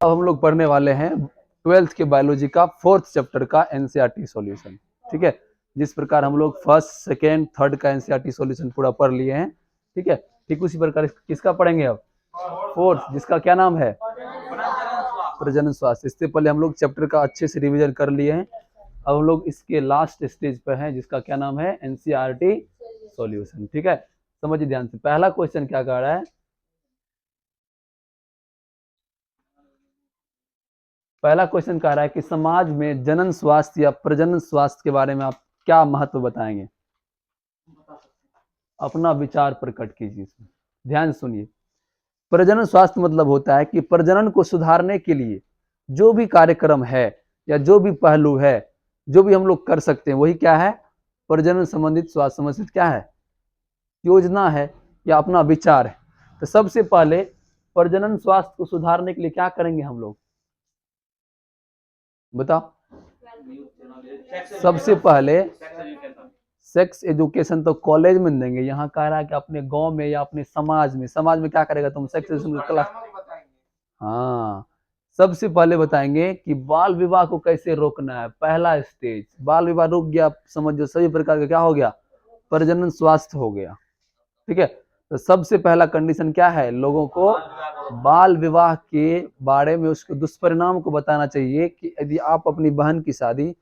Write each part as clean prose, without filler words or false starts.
अब हम लोग पढ़ने वाले हैं 12th के बायोलॉजी का 4th चैप्टर का एनसीईआरटी सॉल्यूशन। ठीक है, जिस प्रकार हम लोग फर्स्ट सेकेंड थर्ड का एनसीईआरटी सॉल्यूशन पूरा पढ़ लिए हैं। ठीक है, ठीक उसी प्रकार किसका पढ़ेंगे अब? 4th, जिसका क्या नाम है? प्रजनन स्वास्थ्य। इससे पहले हम लोग चैप्टर का अच्छे से रिवीजन कर लिए हैं। अब हम लोग इसके लास्ट स्टेज पे हैं, जिसका क्या नाम है? NCERT solution. ठीक है, समझिए ध्यान से। पहला क्वेश्चन क्या कह रहा है? पहला क्वेश्चन कह रहा है कि समाज में जनन स्वास्थ्य या प्रजनन स्वास्थ्य के बारे में आप क्या महत्व बताएंगे? अपना विचार प्रकट कीजिए। ध्यान सुनिए। प्रजनन स्वास्थ्य मतलब होता है कि प्रजनन को सुधारने के लिए जो भी कार्यक्रम है या जो भी पहलू है, जो भी हम लोग कर सकते हैं, वही क्या है? प्रजनन संबंधित स्वास्थ्य संबंधित क्या है? योजना है या अपना विचार है। तो सबसे पहले प्रजनन स्वास्थ्य को सुधारने के लिए क्या करेंगे हम लोग? बताओ। सबसे पहले सेक्स एजुकेशन तो कॉलेज में देंगे। यहाँ कह रहा है कि अपने गांव में या अपने समाज में क्या करेगा तुम? Sex education class. हाँ, सबसे पहले बताएंगे कि बाल विवाह को कैसे रोकना है। पहला स्टेज, बाल विवाह रुक गया, समझो सभी प्रकार का क्या हो गया? प्रजनन स्वास्थ्य हो गया। ठीक है, तो सबसे पहला कंडीशन क्या है? लोगों को बाल विवाह के बारे में उसके दुष्परिणाम को बताना चाहिए कि यदि आप अपनी बहन की शादी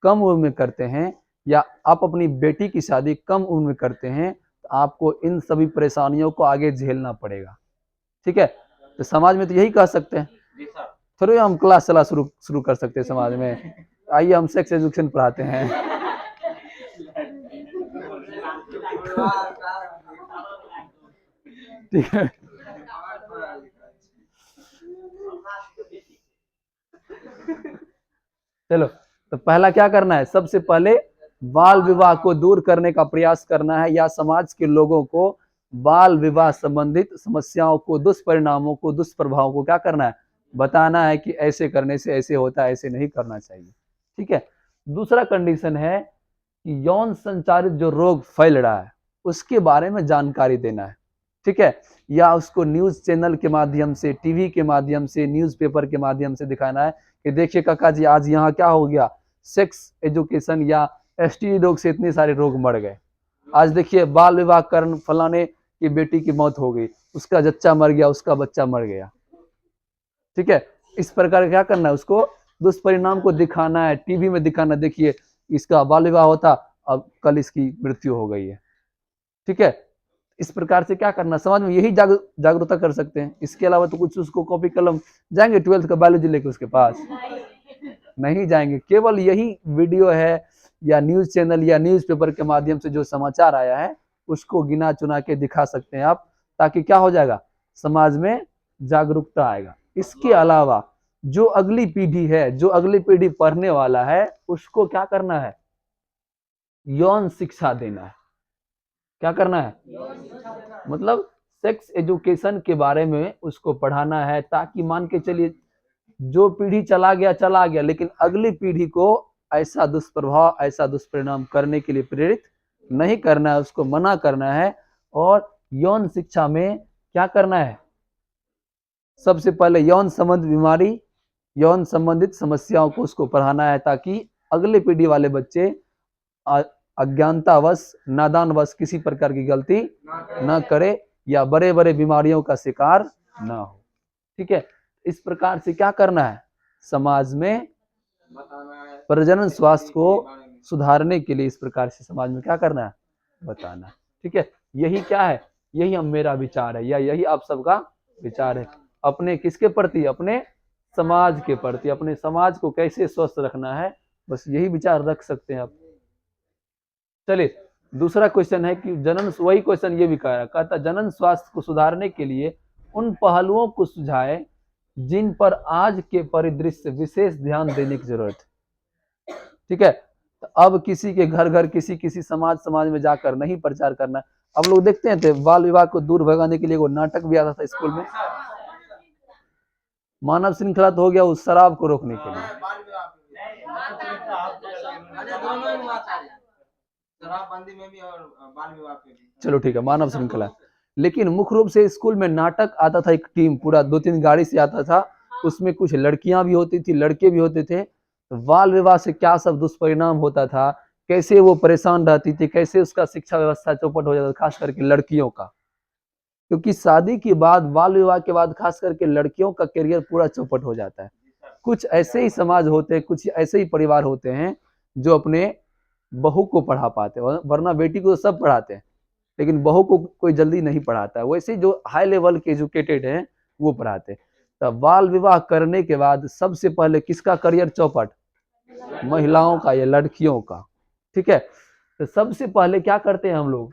कम उम्र में करते हैं या आप अपनी बेटी की शादी कम उम्र में करते हैं, तो आपको इन सभी परेशानियों को आगे झेलना पड़ेगा। ठीक है, तो समाज में तो यही कह सकते हैं। थोड़ी हम क्लास चला शुरू कर सकते हैं समाज में। आइए हम सेक्स एजुकेशन पढ़ाते हैं। ठीक है, चलो। तो पहला क्या करना है? सबसे पहले बाल विवाह को दूर करने का प्रयास करना है, या समाज के लोगों को बाल विवाह संबंधित समस्याओं को, दुष्परिणामों को, दुष्प्रभावों को क्या करना है? बताना है कि ऐसे करने से ऐसे होता है, ऐसे नहीं करना चाहिए। ठीक है, दूसरा कंडीशन है कि यौन संचारित जो रोग फैल रहा है उसके बारे में जानकारी देना है। ठीक है, या उसको न्यूज चैनल के माध्यम से, टीवी के माध्यम से, न्यूज़पेपर के माध्यम से दिखाना है कि देखिए काका जी, आज यहाँ क्या हो गया? सेक्स एजुकेशन या एसटीडी रोग से इतने सारे रोग मर गए। आज देखिए बाल विवाह कारण फलाने की बेटी की मौत हो गई, उसका जच्चा मर गया, उसका बच्चा मर गया। ठीक है, इस प्रकार क्या करना है? उसको दुष्परिणाम को दिखाना है, टीवी में दिखाना, देखिए इसका बाल विवाह होता, अब कल इसकी मृत्यु हो गई है। ठीक है, इस प्रकार से क्या करना? समाज में यही जागरूकता कर सकते हैं। इसके अलावा तो कुछ उसको कॉपी कलम जाएंगे 12th का बायोलॉजी लेके उसके पास? नहीं जाएंगे। केवल यही वीडियो है या न्यूज चैनल या न्यूज़पेपर के माध्यम से जो समाचार आया है उसको गिना चुना के दिखा सकते हैं आप, ताकि क्या हो जाएगा? समाज में जागरूकता आएगा। इसके अलावा जो अगली पीढ़ी है, जो अगली पीढ़ी पढ़ने वाला है, उसको क्या करना है? यौन शिक्षा देना है। क्या करना है? मतलब सेक्स एजुकेशन के बारे में उसको पढ़ाना है, ताकि मान के चलिए जो पीढ़ी चला गया, लेकिन अगली पीढ़ी को ऐसा दुष्प्रभाव, ऐसा दुष्परिणाम करने के लिए प्रेरित नहीं करना है, उसको मना करना है। और यौन शिक्षा में क्या करना है? सबसे पहले यौन संबंधित बीमारी, यौन संबंधित समस्याओं को उसको पढ़ाना है, ताकि अगले पीढ़ी वाले बच्चे अज्ञानतावश, नादानवश किसी प्रकार की गलती न करे या बड़े बड़े बीमारियों का शिकार न हो। ठीक है, इस प्रकार से क्या करना है? समाज में प्रजनन स्वास्थ्य को सुधारने के लिए इस प्रकार से समाज में क्या करना है? बताना। ठीक है, यही क्या है? यही हम मेरा विचार है, या यही आप सबका विचार है। अपने किसके प्रति? अपने समाज के प्रति। अपने समाज को कैसे स्वस्थ रखना है, बस यही विचार रख सकते हैं आप। चलिए, दूसरा क्वेश्चन है कि जनन, वही क्वेश्चन ये भी कहता जनन स्वास्थ्य को सुधारने के लिए उन पहलुओं को सुझाए जिन पर आज के परिदृश्य विशेष ध्यान देने की जरूरत है। ठीक है, तो अब किसी के घर घर, किसी समाज में जाकर नहीं प्रचार करना। अब लोग देखते हैं थे बाल विवाह को दूर भगाने के लिए वो नाटक भी आता था स्कूल में, मानव श्रृंखला तो हो गया उस शराब को रोकने के लिए। शराबबंदी में भी और बाल विवाह पे भी। चलो ठीक है, मानव श्रृंखला। लेकिन मुख्य रूप से स्कूल में नाटक आता था, एक टीम पूरा 2-3 गाड़ी से आता था, उसमें कुछ लड़कियां भी होती थी, लड़के भी होते थे। तो बाल विवाह से क्या सब दुष्परिणाम होता था, कैसे वो परेशान रहती थी, कैसे उसका शिक्षा व्यवस्था चौपट हो जाता था, खास करके लड़कियों का। क्योंकि शादी के बाद, बाल विवाह के बाद खास करके लड़कियों का करियर पूरा चौपट हो जाता है। कुछ ऐसे ही समाज होते हैं, कुछ ऐसे ही परिवार होते हैं जो अपने बहू को पढ़ा पाते हैं, वरना बेटी को तो सब पढ़ाते हैं, लेकिन बहू को कोई जल्दी नहीं पढ़ाता है। वैसे जो हाई लेवल के एजुकेटेड हैं वो पढ़ाते हैं। तब बाल विवाह करने के बाद सबसे पहले किसका करियर चौपट? महिलाओं का या लड़कियों का। ठीक है, तो सबसे पहले क्या करते हैं हम लोग?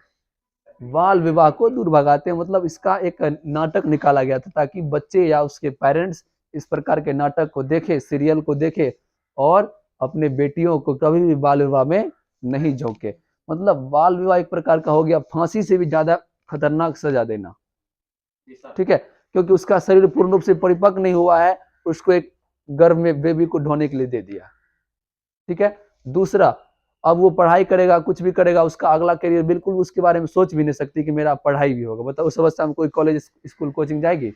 बाल विवाह को दूर भगाते हैं। मतलब इसका एक नाटक निकाला गया था ताकि बच्चे या उसके पेरेंट्स इस प्रकार के नाटक को देखे, सीरियल को देखे और अपने बेटियों को कभी भी बाल विवाह में नहीं झोंके। मतलब बाल विवाह एक प्रकार का हो गया फांसी से भी ज्यादा खतरनाक सजा देना। ठीक है, क्योंकि उसका शरीर पूर्ण रूप से परिपक्व नहीं हुआ है, उसको एक गर्भ में बेबी को ढोने के लिए दे दिया। ठीक है, दूसरा, अब वो पढ़ाई करेगा, कुछ भी करेगा, उसका अगला करियर बिल्कुल उसके बारे में सोच भी नहीं सकती कि मेरा पढ़ाई भी होगा। बताओ उस अवस्था में कोई कॉलेज, स्कूल, कोचिंग जाएगी?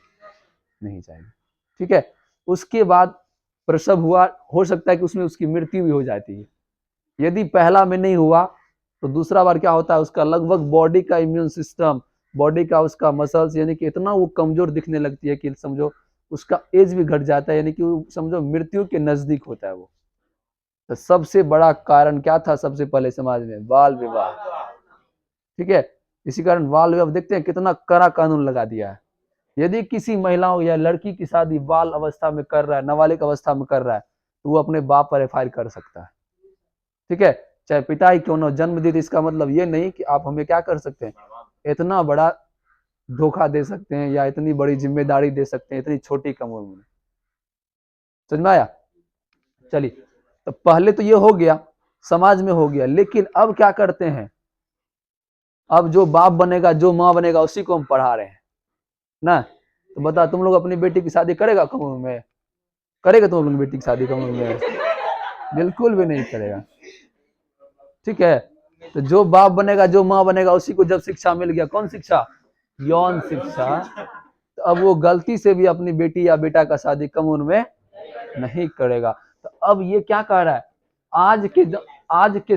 नहीं जाएगी। ठीक है, उसके बाद प्रसव हुआ, हो सकता है कि उसमें उसकी मृत्यु भी हो जाती है। यदि पहला में नहीं हुआ तो दूसरा बार क्या होता है, उसका लगभग बॉडी का इम्यून सिस्टम, बॉडी का उसका मसल्स, यानी कि इतना वो कमजोर दिखने लगती है कि समझो उसका एज भी घट जाता है, यानी कि वो समझो मृत्यु के नजदीक होता है वो। तो सबसे बड़ा कारण क्या था सबसे पहले समाज में? बाल विवाह। ठीक है, इसी कारण बाल विवाह देखते हैं कितना कड़ा कानून लगा दिया है। यदि किसी महिलाओं या लड़की की शादी बाल अवस्था में कर रहा है, नाबालिग अवस्था में कर रहा है, तो वो अपने बाप पर एफआईआर कर सकता है। ठीक है, चाहे पिता ही क्यों ना जन्म दी थी। इसका मतलब ये नहीं कि आप हमें क्या कर सकते हैं, इतना बड़ा धोखा दे सकते हैं या इतनी बड़ी जिम्मेदारी दे सकते हैं इतनी छोटी कम उम्र में। समझ में आया? चलिए, तो पहले तो ये हो गया, समाज में हो गया, लेकिन अब क्या करते हैं? अब जो बाप बनेगा, जो माँ बनेगा, उसी को हम पढ़ा रहे हैं ना। तो बता, तुम लोग अपनी बेटी की शादी करेगा कम उम्र में? करेगा तुम लोग बेटी की शादी कम उम्र में? बिल्कुल भी नहीं करेगा। ठीक है, तो जो बाप बनेगा, जो माँ बनेगा, उसी को जब शिक्षा मिल गया, कौन शिक्षा? यौन शिक्षा। तो अब वो गलती से भी अपनी बेटी या बेटा का शादी कम उम्र में नहीं करेगा। तो अब ये क्या कह रहा है, आज के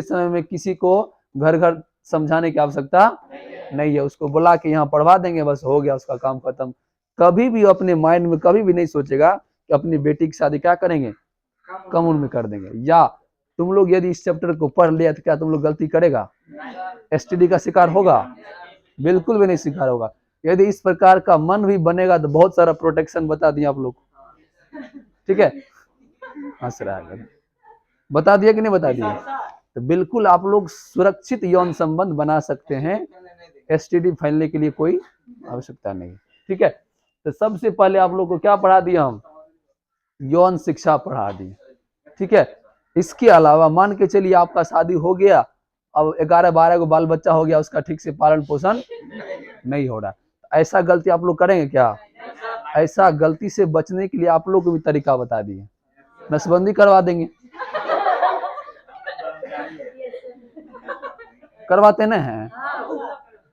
समय में किसी को घर घर समझाने की आवश्यकता नहीं है। उसको बुला के यहाँ पढ़वा देंगे, बस हो गया, उसका काम खत्म। कभी भी अपने माइंड में कभी भी नहीं सोचेगा कि अपनी बेटी की शादी क्या करेंगे, कम उम्र में कर देंगे। या तुम लोग यदि इस चैप्टर को पढ़ लिया तो क्या तुम लोग गलती करेगा, एसटीडी का शिकार होगा? बिल्कुल भी नहीं शिकार होगा। यदि इस प्रकार का मन भी बनेगा तो बहुत सारा प्रोटेक्शन बता दिया आप लोग। ठीक है, हंस रहा है, बता दिया कि नहीं बता दिया? तो बिल्कुल आप लोग सुरक्षित यौन संबंध बना सकते हैं, एसटीडी फैलने के लिए कोई आवश्यकता नहीं। ठीक है, तो सबसे पहले आप लोग को क्या पढ़ा दिया हम? यौन शिक्षा पढ़ा दी। ठीक है, इसके अलावा मान के चलिए आपका शादी हो गया, अब 11-12 को बाल बच्चा हो गया, उसका ठीक से पालन पोषण नहीं हो रहा, ऐसा गलती आप लोग करेंगे क्या? ऐसा गलती से बचने के लिए आप लोग को भी तरीका बता दिए, नसबंदी करवा देंगे। करवाते ना हैं?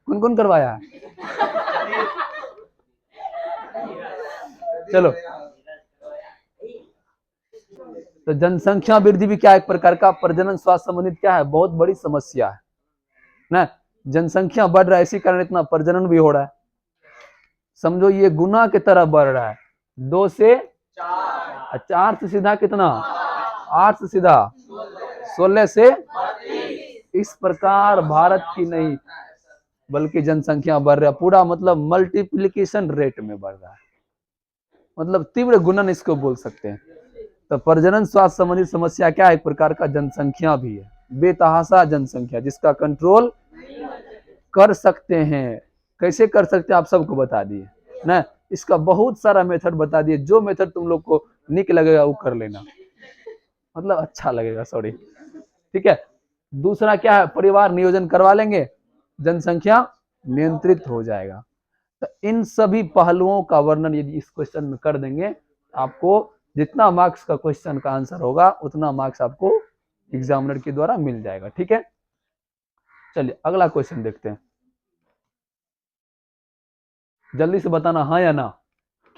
कौन कौन करवाया है? चलो, तो जनसंख्या वृद्धि भी क्या एक प्रकार का प्रजनन स्वास्थ्य संबंधित क्या है, बहुत बड़ी समस्या है ना। जनसंख्या बढ़ रहा है, इसी कारण इतना प्रजनन भी हो रहा है। समझो ये गुना की तरह बढ़ रहा है, 2 से 4 से सीधा कितना, 8 से सीधा 16 से। इस प्रकार भारत की नहीं बल्कि जनसंख्या बढ़ रहा है, पूरा मतलब मल्टीप्लिकेशन रेट में बढ़ रहा है, मतलब तीव्र गुणन इसको बोल सकते हैं। तो प्रजनन स्वास्थ्य संबंधित समस्या क्या है, एक प्रकार का जनसंख्या भी है, बेतहाशा जनसंख्या जिसका कंट्रोल कर सकते हैं। कैसे कर सकते हैं आप सबको बता दिए ना, इसका बहुत सारा मेथड बता दिए, जो मेथड तुम लोग को निक लगेगा वो कर लेना, मतलब अच्छा लगेगा, सॉरी। ठीक है, दूसरा क्या है, परिवार नियोजन करवा लेंगे, जनसंख्या नियंत्रित हो जाएगा। तो इन सभी पहलुओं का वर्णन यदि इस क्वेश्चन में कर देंगे, आपको जितना मार्क्स का क्वेश्चन का आंसर होगा उतना मार्क्स आपको एग्जामिनर के द्वारा मिल जाएगा। ठीक है, चलिए अगला क्वेश्चन देखते हैं, जल्दी से बताना हाँ या ना।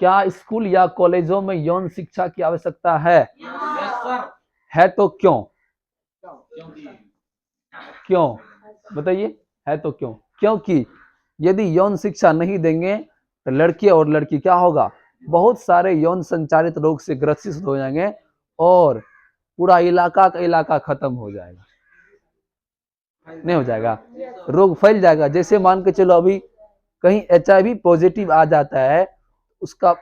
क्या स्कूल या कॉलेजों में यौन शिक्षा की आवश्यकता है? है तो क्यों? क्यों बताइए, है तो क्यों? क्योंकि यदि यौन शिक्षा नहीं देंगे तो लड़के और लड़की क्या होगा, बहुत सारे यौन संचारित रोग से ग्रसित हो जाएंगे और पूरा इलाका का इलाका खत्म हो जाएगा। नहीं हो जाएगा, रोग फैल जाएगा। जैसे मान के चलो अभी कहीं HIV पॉजिटिव आ जाता है, उसका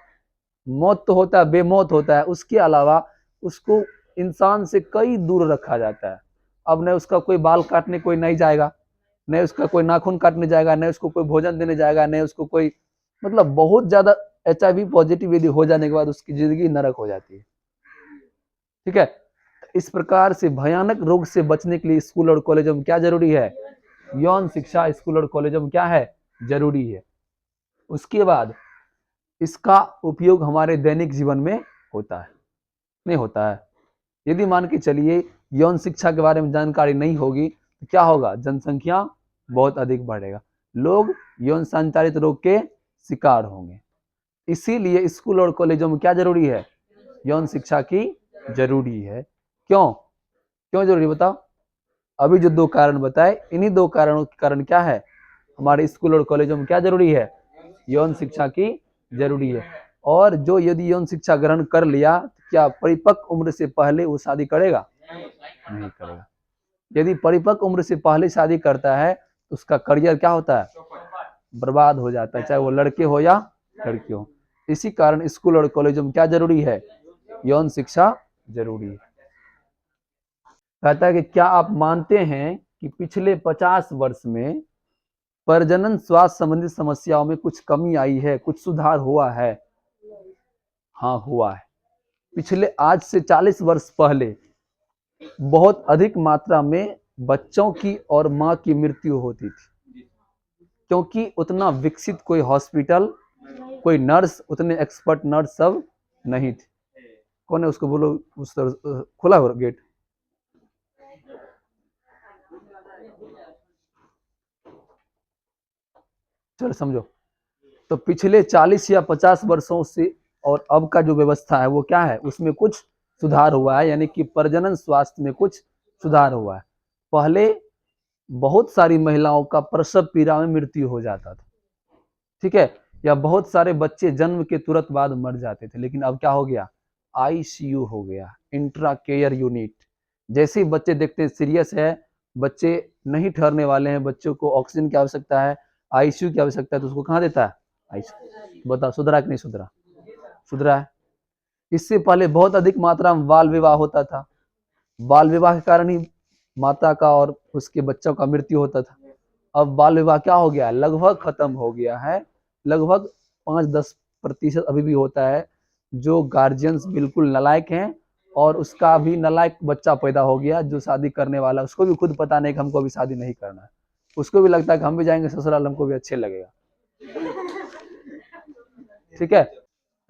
मौत तो होता है, बेमौत होता है, उसके अलावा उसको इंसान से कई दूर रखा जाता है। अब न उसका कोई बाल काटने कोई नहीं जाएगा, न उसका कोई नाखून काटने जाएगा, न उसको कोई भोजन देने जाएगा, न उसको कोई, मतलब बहुत ज्यादा HIV पॉजिटिव यदि हो जाने के बाद उसकी जिंदगी नरक हो जाती है। ठीक है, इस प्रकार से भयानक रोग से बचने के लिए स्कूल और कॉलेजों में क्या जरूरी है? यौन शिक्षा स्कूल और कॉलेजों में क्या है? जरूरी है। उसके बाद इसका उपयोग हमारे दैनिक जीवन में होता है? नहीं होता है। यदि मान के चलिए यौन शिक्षा के बारे में जानकारी नहीं होगी तो क्या होगा, जनसंख्या बहुत अधिक बढ़ेगा, लोग यौन संचारित रोग के शिकार होंगे। इसीलिए स्कूल और कॉलेजों में क्या जरूरी है? यौन शिक्षा की जरूरी है। क्यों क्यों जरूरी बताओ? अभी जो दो कारण बताए, इन्हीं दो कारणों के कारण क्या है, हमारे स्कूल और कॉलेजों में क्या जरूरी है? यौन शिक्षा की जरूरी है। और जो यदि यौन शिक्षा ग्रहण कर लिया तो क्या परिपक्व उम्र से पहले वो शादी करेगा? नहीं करेगा। यदि परिपक्व उम्र से पहले शादी करता है तो उसका करियर क्या होता है? बर्बाद हो जाता है, चाहे वो लड़के हो या लड़की हो। इसी कारण स्कूल और कॉलेजों में क्या जरूरी है? यौन शिक्षा जरूरी है। कहता है कि क्या आप मानते हैं कि पिछले 50 वर्ष में प्रजनन स्वास्थ्य संबंधी समस्याओं में कुछ कमी आई है, कुछ सुधार हुआ है? हाँ हुआ है। पिछले आज से 40 वर्ष पहले बहुत अधिक मात्रा में बच्चों की और माँ की मृत्यु होती थी, क्योंकि उतना विकसित कोई हॉस्पिटल, कोई नर्स, उतने एक्सपर्ट नर्स सब नहीं थे। कौन है उसको बोलो, उस खुला हो गेट। चलो समझो, तो पिछले 40 या 50 वर्षों से और अब का जो व्यवस्था है वो क्या है, उसमें कुछ सुधार हुआ है, यानी कि प्रजनन स्वास्थ्य में कुछ सुधार हुआ है। पहले बहुत सारी महिलाओं का प्रसव पीड़ा में मृत्यु हो जाता था, ठीक है, या बहुत सारे बच्चे जन्म के तुरंत बाद मर जाते थे। लेकिन अब क्या हो गया, ICU हो गया, इंट्रा केयर यूनिट। जैसे ही बच्चे देखते हैं सीरियस है, बच्चे नहीं ठहरने वाले हैं, बच्चों को ऑक्सीजन की आवश्यकता है, ICU की आवश्यकता है, तो उसको कहाँ देता है? ICU। बताओ सुधरा कि नहीं सुधरा? सुधरा है। इससे पहले बहुत अधिक मात्रा में बाल विवाह होता था, बाल विवाह के कारण ही माता का और उसके बच्चों का मृत्यु होता था। अब बाल विवाह क्या हो गया, लगभग खत्म हो गया है। लगभग 5-10% अभी भी होता है, जो गार्जियंस बिल्कुल नालायक हैं, और उसका भी नालायक बच्चा पैदा हो गया जो शादी करने वाला, उसको भी खुद पता नहीं कि हमको अभी शादी नहीं करना है, उसको भी लगता है कि हम भी जाएंगे ससुराल, हमको भी अच्छे लगेगा। ठीक है,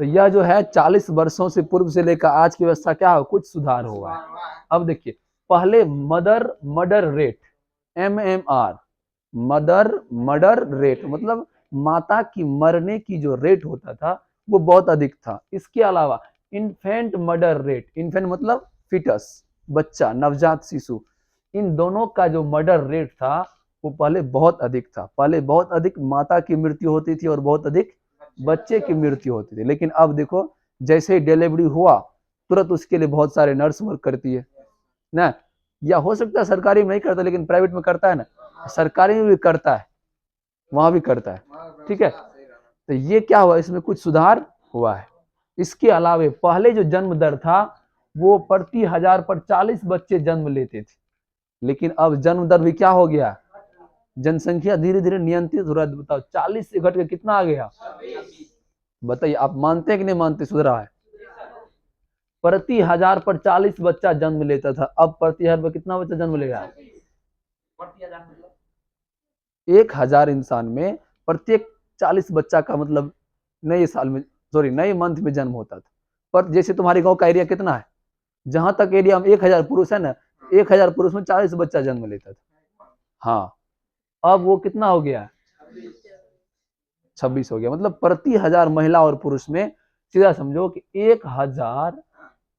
तो यह जो है 40 वर्षों से पूर्व से लेकर आज की व्यवस्था क्या हो, कुछ सुधार हुआ है। अब देखिए, पहले murder rate, MMR, murder rate मतलब माता की मरने की जो रेट होता था वो बहुत अधिक था। इसके अलावा इन्फेंट मर्डर रेट, इन्फेंट मतलब फिटस, बच्चा, नवजात शिशु, इन दोनों का जो मर्डर रेट था वो पहले बहुत अधिक था। पहले बहुत अधिक माता की मृत्यु होती थी और बहुत अधिक बच्चे की मृत्यु होती थी। लेकिन अब देखो, जैसे ही डिलीवरी हुआ तुरंत उसके लिए बहुत सारे नर्स वर्क करती है ना, या हो सकता है सरकारी में नहीं करता लेकिन प्राइवेट में करता है ना, सरकारी में भी करता है, वहां भी करता है। ठीक है, तो ये क्या हुआ, इसमें कुछ सुधार हुआ है। इसके अलावे पहले जो जन्म दर था वो प्रति 1000 पर 40 बच्चे जन्म लेते थे, लेकिन अब जन्म दर भी क्या हो गया, जनसंख्या धीरे धीरे नियंत्रित हो रहा है। बताओ 40 से घट के कितना आ गया? बताइए, आप मानते हैं कि नहीं मानते सुधरा है? प्रति 1000 पर 40 बच्चा जन्म लेता था, अब प्रति 1000 पर कितना बच्चा जन्म लेगा? 1000 इंसान में प्रत्येक 40 बच्चा का मतलब नए साल में, सॉरी नए मंथ में जन्म होता था। पर जैसे तुम्हारे गांव का एरिया कितना है, जहां तक एरिया में 1000 पुरुष है ना, 1000 पुरुष में 40 बच्चा जन्म लेता था। हाँ, अब वो कितना हो गया, 26 हो गया। मतलब प्रति 1000 महिला और पुरुष में सीधा समझो कि 1000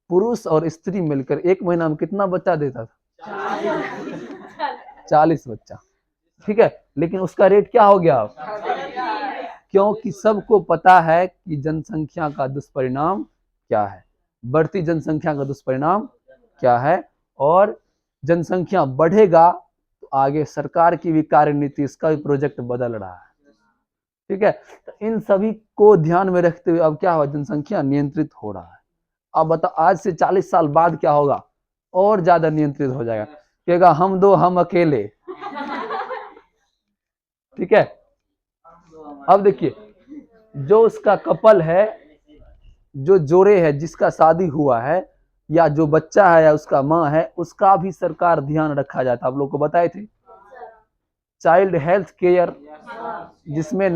पुरुष और स्त्री मिलकर एक महीना में कितना बच्चा देता था? 40 बच्चा। ठीक है, लेकिन उसका रेट क्या हो गया अब? क्योंकि सबको पता है कि जनसंख्या का दुष्परिणाम क्या है, बढ़ती जनसंख्या का दुष्परिणाम क्या है, और जनसंख्या बढ़ेगा तो आगे सरकार की भी कार्यनीति, इसका भी प्रोजेक्ट बदल रहा है। ठीक है, तो इन सभी को ध्यान में रखते हुए अब क्या हुआ, जनसंख्या नियंत्रित हो रहा है। अब बताओ आज से 40 साल बाद क्या होगा, और ज्यादा नियंत्रित हो जाएगा, कहेगा हम दो हम अकेले। ठीक है, अब देखिए जो उसका कपल है, जो जोड़े है, जिसका शादी हुआ है, या जो बच्चा है या उसका माँ है, उसका भी सरकार ध्यान रखा जाता है। आप लोग को बताए थे चाइल्ड हेल्थ केयर, जिसमें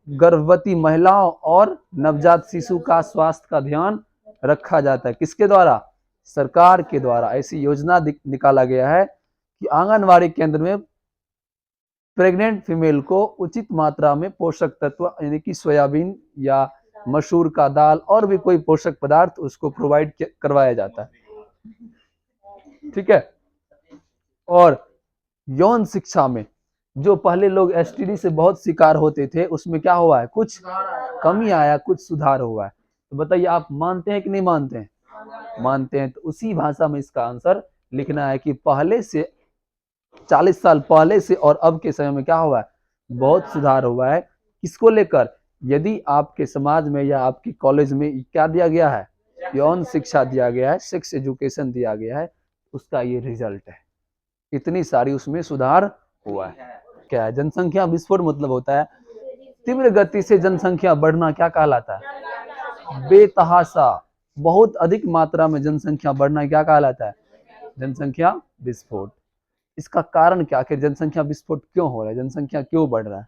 गर्भवती महिलाओं और नवजात शिशु का स्वास्थ्य का ध्यान रखा जाता है। किसके द्वारा? सरकार के द्वारा। ऐसी योजना निकाला गया है कि आंगनवाड़ी केंद्र में प्रेग्नेंट फीमेल को उचित मात्रा में पोषक तत्व यानी कि सोयाबीन या मसूर का दाल और भी कोई पोषक पदार्थ उसको प्रोवाइड करवाया जाता है। ठीक है, और यौन शिक्षा में जो पहले लोग एसटीडी से बहुत शिकार होते थे, उसमें क्या हुआ है, कुछ कमी आया, कुछ सुधार हुआ है। तो बताइए आप मानते हैं कि नहीं मानते हैं? मानते हैं। तो उसी भाषा में इसका आंसर लिखना है कि पहले से 40 साल पहले से और अब के समय में क्या हुआ है, बहुत सुधार हुआ है। किसको लेकर? यदि आपके समाज में या आपके कॉलेज में क्या दिया गया है, यौन शिक्षा दिया गया है, सेक्स एजुकेशन दिया गया है, उसका ये रिजल्ट है। इतनी सारी उसमें सुधार हुआ है। क्या है? जनसंख्या विस्फोट मतलब होता है तीव्र गति से जनसंख्या बढ़ना। क्या कहलाता है? बेतहाशा, बहुत अधिक मात्रा में जनसंख्या बढ़ना क्या कहलाता है? जनसंख्या विस्फोट। इसका कारण क्या, आखिर जनसंख्या विस्फोट क्यों हो रहा है, जनसंख्या क्यों बढ़ रहा है?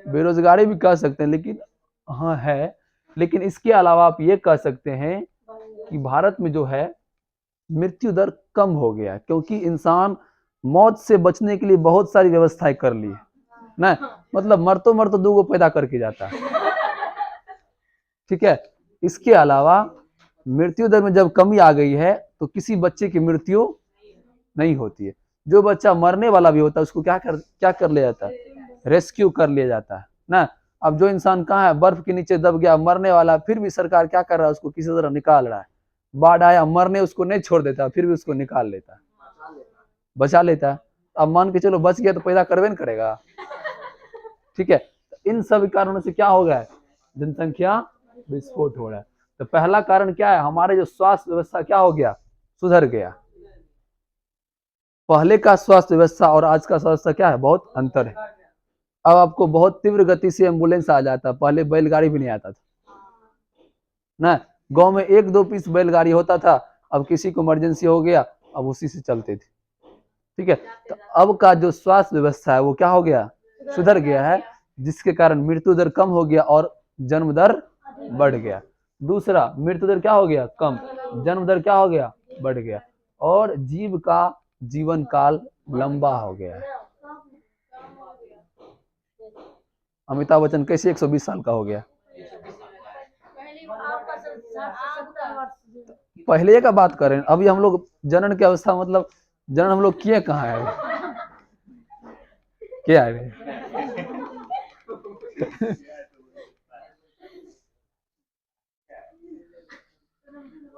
बेरोजगारी भी कह सकते हैं, लेकिन हाँ है, लेकिन इसके अलावा आप ये कह सकते हैं कि भारत में जो है मृत्यु दर कम हो गया, क्योंकि इंसान मौत से बचने के लिए बहुत सारी व्यवस्थाएं कर ली है ना, मतलब मरतो दूगो पैदा करके जाता है। ठीक है, इसके अलावा मृत्यु दर में जब कमी आ गई है तो किसी बच्चे की मृत्यु नहीं होती है। जो बच्चा मरने वाला भी होता है उसको क्या कर लिया जाता है, रेस्क्यू कर लिया जाता है ना। अब जो इंसान कहाँ है, बर्फ के नीचे दब गया, मरने वाला, फिर भी सरकार क्या कर रहा है, उसको किसी तरह निकाल रहा है। बाढ़ आया, मरने उसको नहीं छोड़ देता, फिर भी उसको निकाल लेता है, बचा लेता है। अब मान के चलो बच गया तो पैदा करवे न करेगा। ठीक है, इन सब कारणों से क्या हो गया है, जनसंख्या विस्फोट हो रहा है। तो पहला कारण क्या है, हमारे जो स्वास्थ्य व्यवस्था क्या हो गया, सुधर गया। पहले का स्वास्थ्य व्यवस्था और आज का स्वास्थ्य व्यवस्था क्या है, बहुत अंतर है। अब आपको बहुत तीव्र गति से एम्बुलेंस आ जाता, पहले बैलगाड़ी भी नहीं आता था ना। गांव में 1-2 पीस बैलगाड़ी होता था, अब किसी को इमरजेंसी हो गया अब उसी से चलते थे। ठीक है, तो अब का जो स्वास्थ्य व्यवस्था है वो क्या हो गया, सुधर गया है, जिसके कारण मृत्यु दर कम हो गया और जन्म दर बढ़ गया। दूसरा, मृत्यु दर क्या हो गया, कम, जन्म दर क्या हो गया, बढ़ गया, और जीव का जीवन काल लंबा हो गया है। अमिताभ बच्चन कैसे 120 साल का हो गया? पहले का बात करें, अभी हम लोग जनन की अवस्था, मतलब जनन हम लोग किए कहाँ है, क्या है?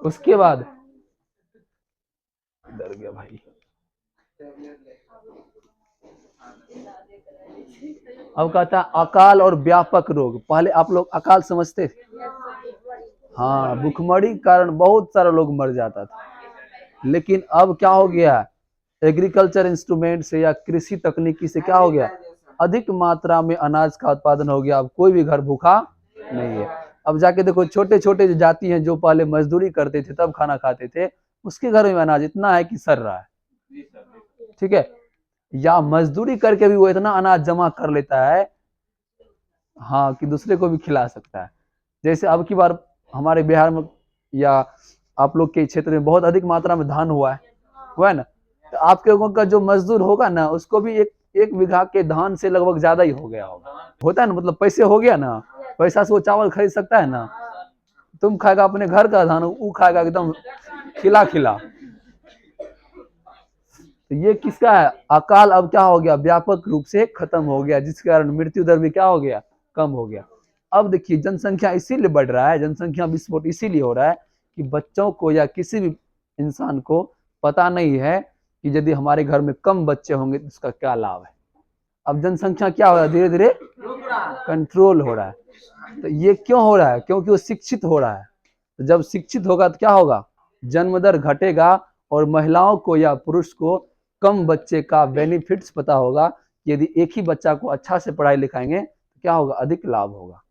उसके बाद डर गया भाई। अब कहता है अकाल और व्यापक रोग। पहले आप लोग अकाल समझते थे? हाँ, भूखमरी कारण बहुत सारा लोग मर जाता था, लेकिन अब क्या हो गया, एग्रीकल्चर इंस्ट्रूमेंट से या कृषि तकनीकी से क्या हो गया, अधिक मात्रा में अनाज का उत्पादन हो गया। अब कोई भी घर भूखा नहीं है। अब जाके देखो छोटे छोटे जो जाति हैं, जो पहले मजदूरी करते थे तब खाना खाते थे, उसके घर में अनाज इतना है कि सर रहा है। ठीक है, या मजदूरी करके भी वो इतना अनाज जमा कर लेता है, हाँ, कि दूसरे को भी खिला सकता है। जैसे अब की बार हमारे बिहार में या आप लोग के क्षेत्र में बहुत अधिक मात्रा में धान हुआ है ना, तो आपके लोगों का जो मजदूर होगा ना, उसको भी एक 1 बीघा के धान से लगभग ज्यादा ही हो गया होता है ना, मतलब पैसे हो गया ना, पैसा से वो चावल खरीद सकता है ना। तुम खाएगा अपने घर का धान, वो खाएगा एकदम खिला खिला। तो ये किसका है, अकाल अब क्या हो गया, व्यापक रूप से खत्म हो गया, जिसके कारण मृत्यु दर भी क्या हो गया, कम हो गया। अब देखिए जनसंख्या इसीलिए बढ़ रहा है, जनसंख्या विस्फोट इसीलिए हो रहा है कि बच्चों को या किसी भी इंसान को पता नहीं है कि यदि हमारे घर में कम बच्चे होंगे तो उसका क्या लाभ है। अब जनसंख्या क्या हो रहा है, धीरे धीरे कंट्रोल हो रहा है। तो ये क्यों हो रहा है, क्योंकि वो शिक्षित हो रहा है। तो जब शिक्षित होगा तो क्या होगा, जन्म दर घटेगा और महिलाओं को या पुरुष को कम बच्चे का बेनिफिट्स पता होगा। यदि एक ही बच्चा को अच्छा से पढ़ाई लिखाएंगे तो क्या होगा, अधिक लाभ होगा।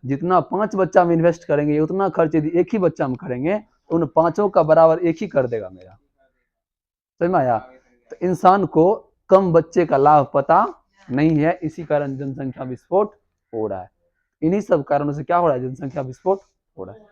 जितना 5 बच्चा में इन्वेस्ट करेंगे उतना खर्च यदि एक ही बच्चा में करेंगे तो उन 5 का बराबर एक ही कर देगा मेरा, समझ में आया। तो इंसान को कम बच्चे का लाभ पता नहीं है, इसी कारण जनसंख्या विस्फोट हो रहा है। इन्हीं सब कारणों से क्या हो रहा है, जनसंख्या विस्फोट हो रहा है।